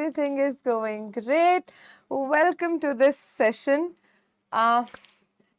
everything is going great. Welcome to this session. I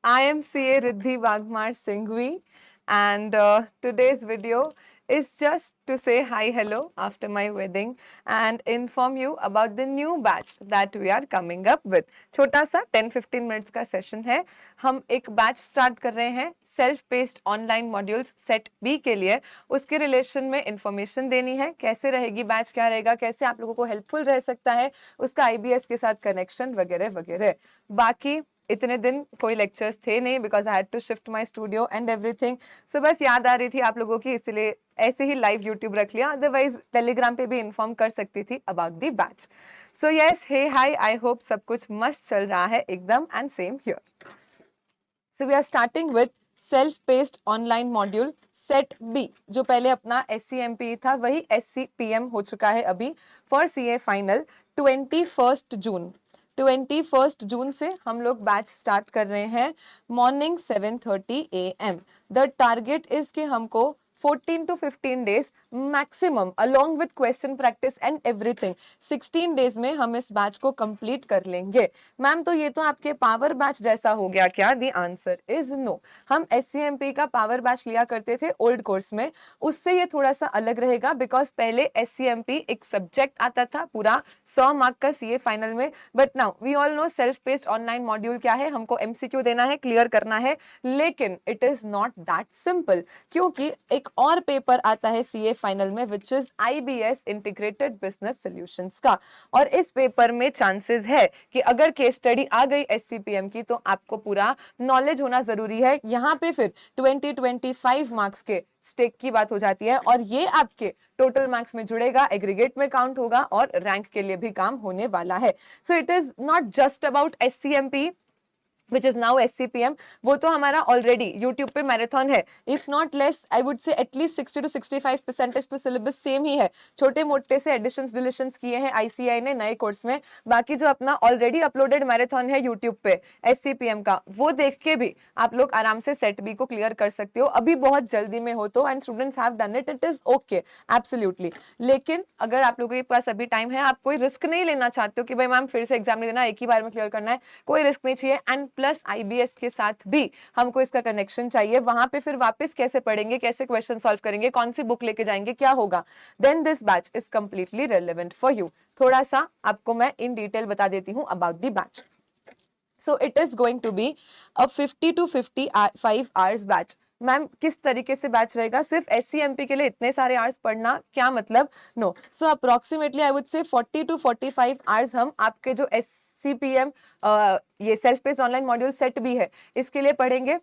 am CA Riddhi Wagmar Singhvi, and today's video is just to say hi, hello after my wedding and inform you about the new batch that we are coming up with. छोटा सा 10-15 minutes का session है. हम एक batch start कर रहे हैं self paced online modules set B के लिए. उसके रिलेशन में इंफॉर्मेशन देनी है, कैसे रहेगी बैच, क्या रहेगा, कैसे आप लोगों को हेल्पफुल रह सकता है, उसका आईबीएस के साथ कनेक्शन वगैरह वगैरह. बाकी इतने दिन कोई लेक्चर्स थे नहीं because I had to shift my studio and everything. So बस याद आ रही थी आप लोगों की, इसलिए ऐसे ही लाइव यूट्यूब रख लिया. अदरवाइज टेलीग्राम पे भी इन्फॉर्म कर सकती थी about the batch. So yes, hey hi, I hope सब कुछ मस्त चल रहा है एकदम, and same here. So we are starting with self paced online module set B. जो पहले अपना SCMP था वही SCPM हो चुका है अभी फॉर CA फाइनल. 21 जून से हम लोग बैच स्टार्ट कर रहे हैं morning 7:30 AM. The target is कि हमको 14 to 15 days maximum along with question practice and everything 16 days में हम इस बैच को कंप्लीट कर लेंगे. मैम तो ये तो आपके पावर बैच जैसा हो गया क्या? The answer is no. हम SCMP का पावर बैच लिया करते थे ओल्ड कोर्स में, उससे ये थोड़ा सा अलग रहेगा बिकॉज पहले SCMP एक सब्जेक्ट आता था पूरा 100 मार्क का CA फाइनल में. But now we all know self paced online module क्या है. हमको MCQ देना है, क्लियर करना है, लेकिन it is not that simple क्योंकि एक और पेपर आता है CA फाइनल में which is IBS integrated business solutions का. और इस पेपर में चांसेस है कि अगर केस स्टडी आ गई SCPM की तो आपको पूरा नॉलेज होना जरूरी है. यहाँ पे फिर 20-25 मार्क्स के स्टेक की बात हो जाती है और ये आपके टोटल मार्क्स में जुड़ेगा, एग्रीगेट में काउंट होगा और रैंक के लिए भी काम होने वाला है. सो it is not just about SCMP which is now SCPM. वो तो हमारा ऑलरेडी यूट्यूब पे मैराथन है. If not less I would से एटलीस्ट 60 to 65% तो सिलेबस सेम ही है. छोटे मोटे से एडिशंस डिलीशंस किए हैं ICI ने नए कोर्स में. बाकी जो अपना ऑलरेडी अपलोडेड मैराथन है यूट्यूब पे SCPM का, वो देख के भी आप लोग आराम से सेट बी को क्लियर कर सकते हो. अभी बहुत जल्दी में हो तो, and students have done it, it is okay absolutely. लेकिन अगर आप लोगों के पास अभी टाइम है, आप कोई रिस्क नहीं लेना चाहते हो कि भाई मैम फिर से एग्जाम नहीं देना, एक ही बार में क्लियर करना है, कोई रिस्क नहीं चाहिए. एंड प्लस IBS के साथ भी हमको इसका कनेक्शन चाहिए. वहां पे फिर वापस कैसे पढ़ेंगे, कैसे क्वेश्चन सॉल्व करेंगे, कौन सी बुक लेके जाएंगे, क्या होगा, then this batch is completely relevant for you. थोड़ा सा आपको मैं इन डिटेल बता देती हूँ about the batch. So it is going to be a 50 to 55 hours batch. Ma'am किस तरीके से बैच रहेगा? सिर्फ SCMP के लिए इतने सारे आवर्स पढ़ना क्या मतलब? No. So approximately I would say 40 to 45 hours हम आपके जो SCPM ये self paced online module set भी है इसके लिए पढ़ेंगे.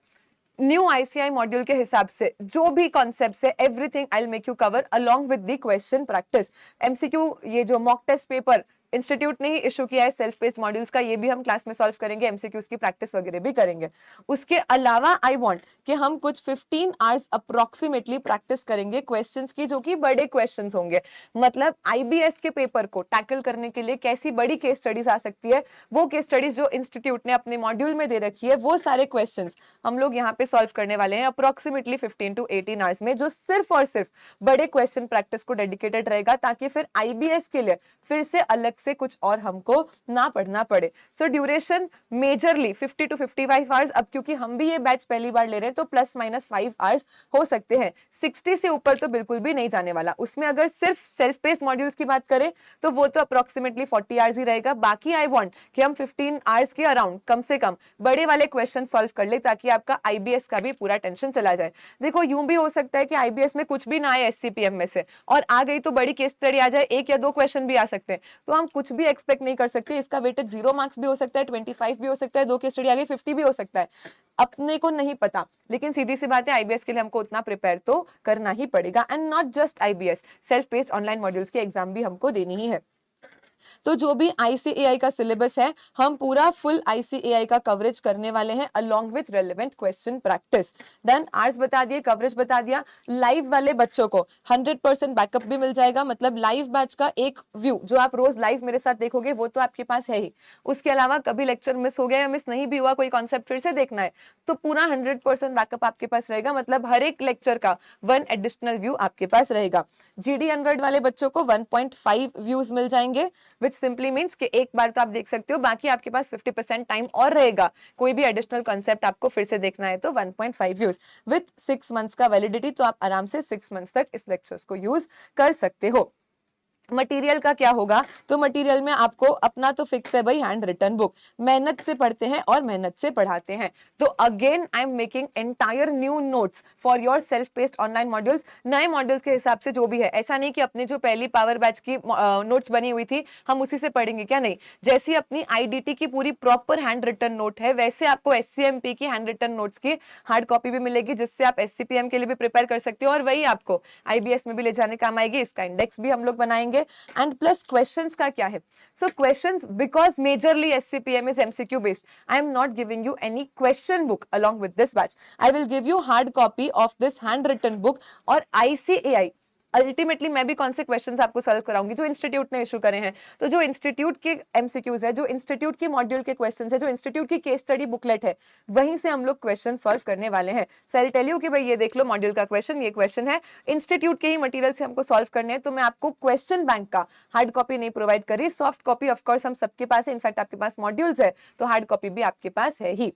न्यू ICI मॉड्यूल के हिसाब से जो भी कॉन्सेप्ट्स है everything I will make you cover along with the question practice. MCQ ये जो मॉक टेस्ट पेपर इंस्टीट्यूट ने ही इशू किया है सेल्फ पेस्ड मॉड्यूल्स का, ये भी हम क्लास में सॉल्व करेंगे, MCQs की प्रैक्टिस वगैरह भी करेंगे. उसके अलावा आई वांट कि हम कुछ 15 आवर्स अप्रोक्सीमेटली प्रैक्टिस करेंगे क्वेश्चंस की, जो कि बड़े क्वेश्चंस होंगे. मतलब IBS के पेपर को टैकल करने के लिए कैसी बड़ी केस स्टडीज आ सकती है, वो केस स्टडीज जो इंस्टीट्यूट ने अपने मॉड्यूल में दे रखी है, वो सारे क्वेश्चंस हम लोग यहाँ पे सॉल्व करने वाले हैं अप्रोक्सीमेटली 15 to 18 आवर्स में, जो सिर्फ और सिर्फ बड़े क्वेश्चन प्रैक्टिस को डेडिकेटेड रहेगा, ताकि फिर IBS के लिए फिर से अलग से कुछ और हमको ना पढ़ना पड़े. सो ड्यूरेशन मेजरली 50 to 55 आवर्स. अब क्योंकि हम भी ये बैच पहली बार ले रहे हैं तो ±5 आवर्स हो सकते हैं. 60 से ऊपर तो बिल्कुल भी नहीं जाने वाला. उसमें अगर सिर्फ सेल्फ पेस्ड मॉड्यूल्स की बात करें तो वो तो अप्रोक्सीमेटली 40 आवर्स ही रहेगा. बाकी आई वांट कि हम 15 आवर्स के अराउंड कम से कम बड़े वाले क्वेश्चन सॉल्व कर ले, ताकि आपका IBS का भी पूरा टेंशन चला जाए. देखो यूं भी हो सकता है कि IBS में कुछ भी ना आए SCPM में से, और आ गई तो बड़ी केस स्टडी आ जाए, 1 या 2 क्वेश्चन भी आ सकते हैं, तो हम कुछ भी एक्सपेक्ट नहीं कर सकते. इसका वेटेज 0 मार्क्स भी हो सकता है, 25 भी हो सकता है, 2 केस स्टडी आ गई 50 भी हो सकता है, अपने को नहीं पता. लेकिन सीधी सी बात है IBS के लिए हमको उतना प्रिपेयर तो करना ही पड़ेगा. And not just IBS, self paced online modules की एग्जाम भी हमको देनी ही है. तो जो भी ICAI का सिलेबस है, हम पूरा फुल ICAI का कवरेज करने वाले हैं along with relevant question practice. Done. Arts बता दिए, कवरेज बता दिया. लाइव वाले बच्चों को 100% बैकअप भी मिल जाएगा. मतलब लाइव बैच का एक व्यू जो आप रोज लाइव मेरे साथ देखोगे वो तो आपके पास है ही. उसके अलावा कभी लेक्चर मिस हो गया या मिस नहीं भी हुआ, कोई कॉन्सेप्ट फिर से देखना है, तो पूरा 100% बैकअप आपके पास रहेगा. मतलब हर एक लेक्चर का 1 एडिशनल व्यू आपके पास रहेगा. GD अनवर्ड वाले बच्चों को 1.5 व्यूज मिल जाएंगे. विच सिंपली मीन्स कि एक बार तो आप देख सकते हो, बाकी आपके पास 50% टाइम और रहेगा। कोई भी एडिशनल कॉन्सेप्ट आपको फिर से देखना है तो 1.5 व्यूज विथ 6 मंथ्स का वैलिडिटी, तो आप आराम से 6 मंथ्स तक इस लेक्चर्स को यूज कर सकते हो। मटेरियल का क्या होगा, तो मटेरियल में आपको अपना तो फिक्स है भाई, हैंड रिटन बुक, मेहनत से पढ़ते हैं और मेहनत से पढ़ाते हैं। तो again I am making entire new notes for your self paced online modules, नए मॉड्यूल्स के हिसाब से जो भी है। ऐसा नहीं कि अपने जो पहली पावर बैच की नोट्स बनी हुई थी हम उसी से पढ़ेंगे, क्या नहीं। जैसी अपनी आईडीटी की पूरी प्रॉपर हैंड रिटन नोट है, वैसे आपको एससीएमपी की हैंड रिटन नोट्स की हार्ड कॉपी भी मिलेगी, जिससे आप एससीपीएम के लिए भी प्रिपेयर कर सकते हो और वही आपको आईबीएस में भी ले जाने काम आएगी। इसका इंडेक्स भी हम लोग बनाएंगे। एंड प्लस क्वेश्चंस का क्या है, so questions because majorly SCPM is MCQ based, I am not giving you any question book along with this batch. I will give you hard copy of this handwritten book और ICAI ultimately मैं भी कौन से questions आपको solve कराऊंगी जो institute ने issue करे हैं। तो जो इंस्टीट्यूट के एमसीक्यूज है, जो इंस्टीट्यूट के मॉड्यूल के क्वेश्चंस है, जो इंस्टीट्यूट की केस स्टडी बुकलेट है, वहीं से हम लोग क्वेश्चन सॉल्व करने वाले हैं। सो आई टेल यू कि भाई ये देख लो मॉड्यूल का क्वेश्चन, ये क्वेश्चन है, इंस्टीट्यूट के ही मटेरियल से हमको सॉल्व करने हैं। तो मैं आपको क्वेश्चन बैंक का हार्ड कॉपी नहीं प्रोवाइड कर रही, सॉफ्ट कॉपी ऑफकोर्स हम सबके पास है, इनफैक्ट आपके पास मॉड्यूल्स है तो हार्ड कॉपी भी आपके पास है ही।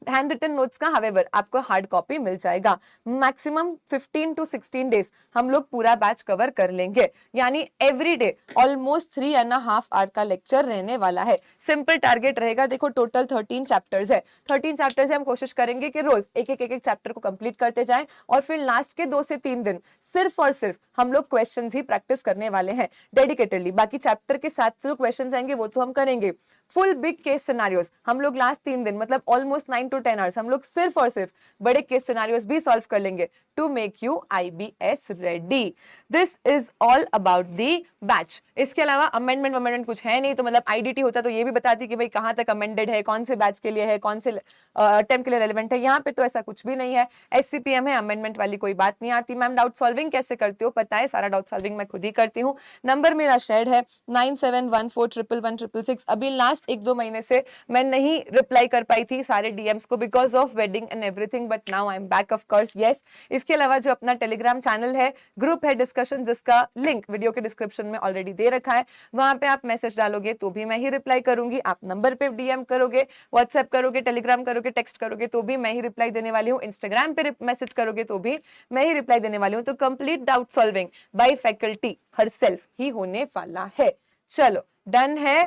हैंड रिटन नोट्स का हावेवर आपको हार्ड कॉपी मिल जाएगा। मैक्सिमम 15 to 16 डेज हम लोग पूरा बैच कवर कर लेंगे, यानी एवरी डे ऑलमोस्ट 3.5 आवर का लेक्चर रहने वाला है। सिंपल टारगेट रहेगा, देखो टोटल 13 चैप्टर्स है, 13 चैप्टर्स है, हम कोशिश करेंगे कि रोज एक एक चैप्टर को कंप्लीट करते जाएं और फिर लास्ट के 2 से 3 दिन सिर्फ और सिर्फ हम लोग क्वेश्चंस ही प्रैक्टिस करने वाले हैं डेडिकेटेडली। बाकी चैप्टर के साथ जो क्वेश्चंस आएंगे वो तो हम करेंगे। फुल बिग केस सिनारियोस हम लोग लास्ट 3 दिन मतलब ऑलमोस्ट 9 to 10 आवर्स हम लोग सिर्फ और सिर्फ बड़े केस सिनारियोस भी सॉल्व कर लेंगे to make you IBS ready. This is all about the batch. इसके अलावा अमेंडमेंट कुछ है नहीं, तो मतलब आईडीटी होता तो ये भी बताती कि भाई कहां तक अमेंडेड है, कौन से बैच के लिए है, कौन से अटेम्प्ट के लिए रेलेवेंट है। यहाँ पे तो ऐसा कुछ भी नहीं है, एससीपीएम है, अमेंडमेंट वाली कोई बात नहीं आती। मैम डाउट सॉल्विंग कैसे करते हो, पता है, सारा डाउट सॉल्विंग मैं खुद ही करती हूँ। नंबर मेरा शेयर्ड है 9714111666। अभी लास्ट 1-2 महीने से मैं नहीं रिप्लाई कर पाई थी सारे डीएम्स को because of wedding and everything, but now I am back of course, yes. इसके अलावा जो अपना टेलीग्राम चैनल है, ग्रुप है डिस्कशन, जिसका लिंक वीडियो के डिस्क्रिप्शन में ऑलरेडी दे रखा है, वहां पे आप मैसेज डालोगे तो भी मैं ही रिप्लाई करूंगी। आप नंबर पे डीएम करोगे, व्हाट्सएप करोगे, टेलीग्राम करोगे, टेक्स्ट करोगे तो भी मैं ही रिप्लाई देने वाली हूँ, इंस्टाग्राम पे मैसेज करोगे तो भी मैं ही रिप्लाई देने वाली हूँ। तो complete doubt solving by faculty herself ही होने वाला है। चलो डन है,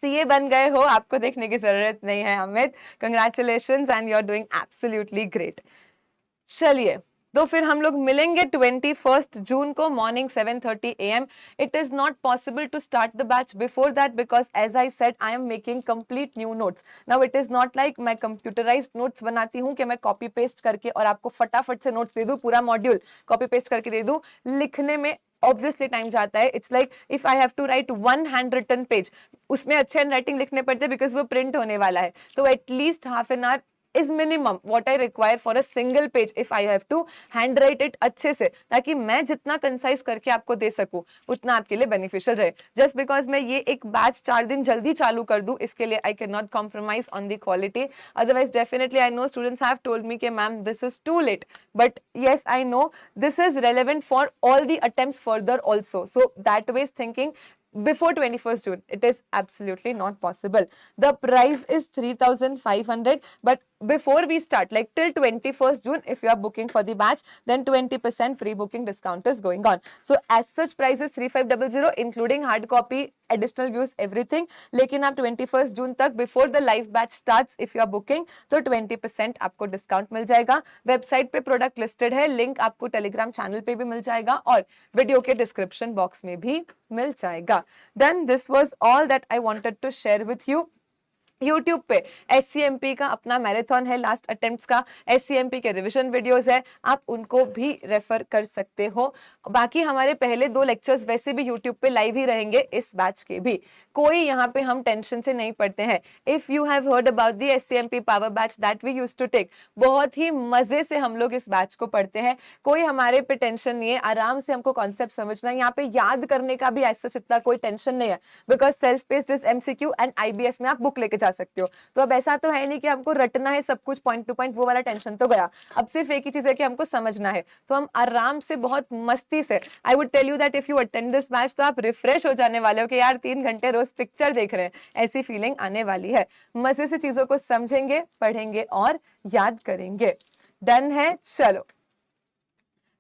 सीए बन गए हो, आपको देखने की जरूरत नहीं है Amit, congratulations and you are doing absolutely great. चलिए तो फिर हम लोग मिलेंगे 21 जून को morning 7:30 AM। It is not possible to start the batch before that because as I said I am making complete new notes. Now it is not like मैं computerised notes बनाती हूँ कि मैं कॉपी पेस्ट करके और आपको फटाफट से नोट्स दे दूं, पूरा मॉड्यूल कॉपी पेस्ट करके दे दूं। लिखने में ऑब्वियसली टाइम जाता है। It's like if I have to write 1 hand written page, उसमें अच्छे हैंड राइटिंग लिखने पड़ते हैं बिकॉज वो प्रिंट होने वाला है, तो at least half an hour is minimum what I require for a single page if I have to handwrite it अच्छे से, ताकि मैं जितना कंसाइज करके आपको दे सकूं उतना आपके लिए बेनिफिशियल रहे। जस्ट बिकॉज मैं ये एक बैच 4 दिन जल्दी चालू कर दूं, इसके लिए I cannot compromise on the quality. Otherwise definitely I know students have told me कि ma'am this is too late, but yes I know this is relevant for all the attempts further also, so that way thinking before 21st June it is absolutely not possible. The price is 3,500, but before we start, like till 21st June, if you are booking for the batch, then 20% pre-booking discount is going on. So as such price is 3,500 including hard copy, additional views, everything. लेकिन आप 21st June तक before the live batch starts, if you are booking, तो 20% आपको discount मिल जाएगा। Website पे product listed है, link आपको Telegram channel पे भी मिल जाएगा और वीडियो के डिस्क्रिप्शन बॉक्स में भी मिल जाएगा। Then this was all that I wanted to share with you. YouTube पे SCMP का अपना मैराथन है, लास्ट अटेम्प्ट्स का SCMP के रिवीजन वीडियोस है, आप उनको भी रेफर कर सकते हो। बाकी हमारे पहले 2 लेक्चर्स वैसे भी YouTube पे लाइव ही रहेंगे, इस बैच के भी। कोई यहाँ पे हम टेंशन से नहीं पढ़ते हैं। If you have heard about the SCMP power batch that we used to take, बहुत ही मजे से हम लोग इस बैच को पढ़ते हैं, कोई हमारे पे टेंशन नहीं है, आराम से हमको कॉन्सेप्ट समझना है। यहाँ पे याद करने का भी ऐसा इतना कोई टेंशन नहीं है because self paced is MCQ and IBS में आप बुक लेके जा सकते हो। तो अब ऐसा तो है नहीं कि हमको रटना है सब कुछ पॉइंट टू पॉइंट, वो वाला टेंशन तो गया। अब सिर्फ एक ही चीज है कि हमको समझना है, तो हम आराम से बहुत मस्ती से, I would tell you that if you attend this batch तो आप रिफ्रेश हो जाने वाले हो कि यार 3 घंटे रोज पिक्चर देख रहे हैं, ऐसी फीलिंग आने वाली है। मजे से चीजों को समझेंगे, पढ़ेंगे और याद करेंगे। डन है? चलो,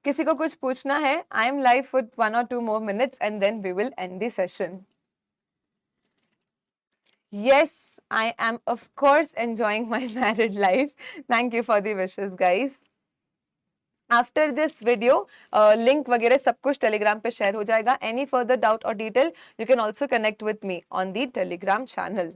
किसी को कुछ पूछना है? I am live for 1 or 2 more minutes and then we will end the session. Yes, I am of course enjoying my married life. Thank you for the wishes, guys. After this video link वगैरह सब कुछ Telegram पे share हो जाएगा। Any further doubt और detail you can also connect with me on the Telegram channel.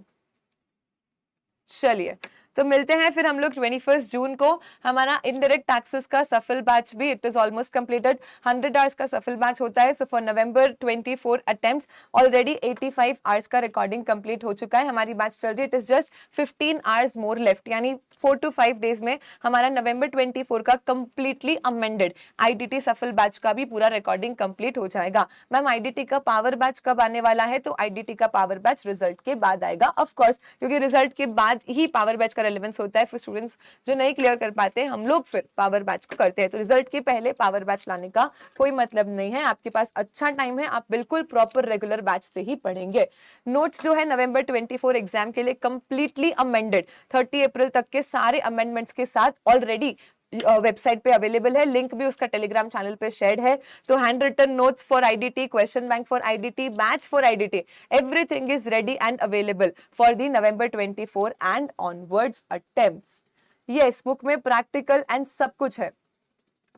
चलिए, तो मिलते हैं फिर हम लोग 21 जून को। हमारा इनडायरेक्ट टैक्सेस का सफल बैच भी it is almost completed. 100 hours का सफल बैच होता है। So for November 24 attempts already 85 hours का रिकॉर्डिंग कंप्लीट हो चुका है। हमारी बैच चल रही है, it is just 15 hours more left, यानी 4 to 5 डेज में हमारा नवंबर 24 का कंप्लीटली अमेंडेड आईडीटी सफल बैच का भी पूरा रिकॉर्डिंग कंप्लीट हो जाएगा। मैम आईडीटी का पावर बैच कब आने वाला है? तो आईडीटी का पावर बैच रिजल्ट के बाद आएगा, ऑफ कोर्स, क्योंकि रिजल्ट के बाद ही पावर बैच का रेलेवेंस होता है। फिर स्टूडेंट्स जो नहीं क्लियर कर पाते हम लोग फिर पावर बैच को करते हैं, तो रिजल्ट के पहले पावर बैच लाने का कोई मतलब नहीं है। आपके पास अच्छा टाइम है, आप बिल्कुल प्रॉपर रेगुलर बैच से ही पढ़ेंगे। नोट्स जो है नवंबर 24 एग्जाम के लिए कंप्लीटली अमेंडेड 30 अप्रैल तक के सारे अमेंडमेंट्स के साथ ऑलरेडी वेबसाइट पे अवेलेबल है। लिंक भी उसका टेलीग्राम चैनल पे शेयर है। तो handwritten notes for IDT, question bank for IDT, batch for IDT, everything is ready and available for the November 24 and onwards attempts. Yes, book में practical and सब कुछ है।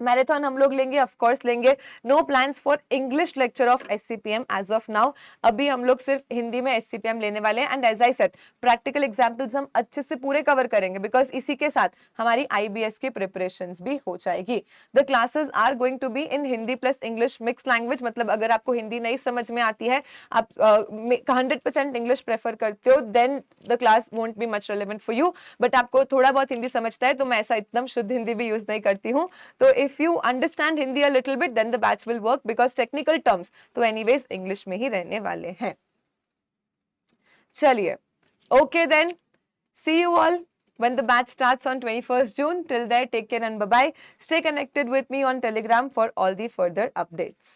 Marathon हम लोग लेंगे, ऑफ कोर्स लेंगे। No plans for English lecture of SCPM as of now. अभी हम लोग सिर्फ हिंदी में एससीपीएम लेने वाले हैं। And as I said, practical examples हम अच्छे से पूरे कवर करेंगे, बिकॉज इसी के साथ हमारी आईबीएस की प्रिपरेशंस भी हो जाएगी। The classes are going to be in Hindi plus English mix language, मतलब अगर आपको हिंदी नहीं समझ में आती है, आप 100% इंग्लिश प्रेफर करते हो, then the class won't be much relevant for you. But आपको थोड़ा बहुत हिंदी समझता है, तो मैं ऐसा एकदम शुद्ध हिंदी भी यूज नहीं करती हूँ। तो if you understand Hindi a little bit, then the batch will work, because technical terms तो anyways English में ही रहने वाले हैं। चलिए, okay then, see you all when the batch starts on 21st June. Till there, take care and bye-bye. Stay connected with me on Telegram for all the further updates.